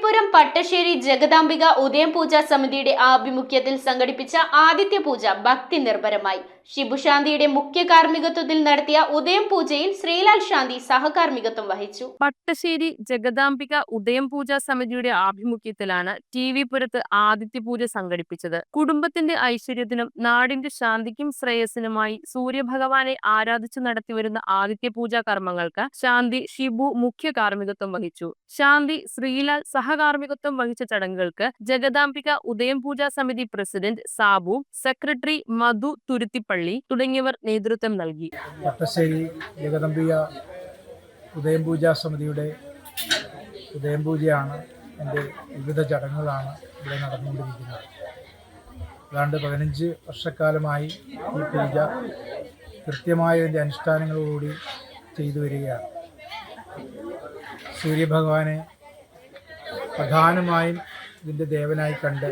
തൃപ്പൂണിത്തുറ പട്ടശ്ശേരി ജഗദാംബിക ഉദയം പൂജ സമിതിയുടെ ആഭിമുഖ്യത്തിൽ സംഘടിപ്പിച്ച ആദിത്യ പൂജ ഭക്തി നിർഭരമായി. ശിബുശാന്തിയുടെ മുഖ്യ കാർമ്മികത്വത്തിൽ നടത്തിയ ഉദയം പൂജയിൽ ശ്രീലാൽ ശാന്തി സഹകാർമ്മികത്വം വഹിച്ചു. പട്ടശ്ശേരി ജഗദാംബിക ഉദയം പൂജ സമിതിയുടെ ആഭിമുഖ്യത്തിലാണ് TV പുരത്ത് ആദിത്യ പൂജ സംഘടിപ്പിച്ചത്. കുടുംബത്തിന്റെ ഐശ്വര്യത്തിനും നാടിന്റെ ശാന്തിക്കും ശ്രേയസിനുമായി സൂര്യഭഗവാനെ ആരാധിച്ചു നടത്തിവരുന്ന ആദിത്യ പൂജാ കർമ്മങ്ങൾക്ക് ശാന്തി ഷിബു മുഖ്യ കാർമ്മികത്വം വഹിച്ചു. ശാന്തി ശ്രീലാൽ സഹകാർമ്മികത്വം വഹിച്ച ചടങ്ങുകൾക്ക് ജഗദാംബിക ഉദയം പൂജാ സമിതി പ്രസിഡന്റ് സാബു, സെക്രട്ടറി മധു തുരുത്തിപ്പള്ളി തുടങ്ങിയവർ നേതൃത്വം നൽകി. പട്ടശ്ശേരി ജഗദാംബിക ഉദയം പൂജാ സമിതിയുടെ ഉദയം പൂജയാണ്. എൻ്റെ വിവിധ ചടങ്ങുകളാണ് ഇവിടെ നടന്നുകൊണ്ടിരിക്കുന്നത്. ഏതാണ്ട് 15 വർഷക്കാലമായി ഈ പൂജ കൃത്യമായ ഇതിൻ്റെ അനുഷ്ഠാനങ്ങളോടുകൂടി ചെയ്തു വരികയാണ്. സൂര്യഭഗവാനെ പ്രധാനമായും ഇതിൻ്റെ ദേവനായി കണ്ട്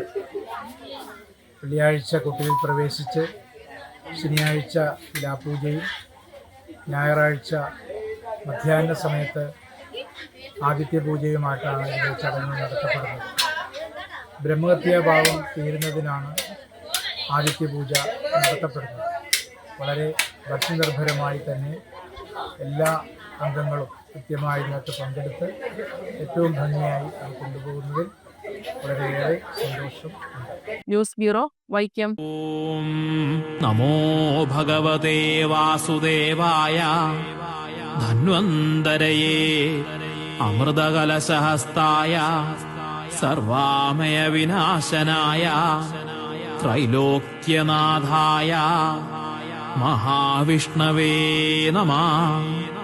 വെള്ളിയാഴ്ച കൊട്ടിലിൽ പ്രവേശിച്ച് ശനിയാഴ്ച തുലാപൂജയും ഞായറാഴ്ച മധ്യാഹ്ന സമയത്ത് ആദിത്യ പൂജയുമായിട്ടാണ് ഇതിൻ്റെ ചടങ്ങ് നടത്തപ്പെടുന്നത്. ബ്രഹ്മഹത്യാഭാവം തീരുന്നതിനാണ് ആദിത്യ പൂജ നടത്തപ്പെടുന്നത്. വളരെ ഭക്തിനിർഭരമായി തന്നെ എല്ലാ അംഗങ്ങളും കൃത്യമായി ഇതിനകത്ത് പങ്കെടുത്ത് ഏറ്റവും ഭംഗിയായി അത് കൊണ്ടുപോകുന്നതിൽ വളരെയേറെ സന്തോഷം ഉണ്ട്. News bureau, Vaikom. ഓം നമോ ഭഗവതേ വാസുദേവായ ധന്വന്തരയേ അമൃതകലശഹസ്തായ സർവാമയ വിനാശനായ ത്രൈലോക്യനാഥായ മഹാവിഷ്ണവേ നമഃ.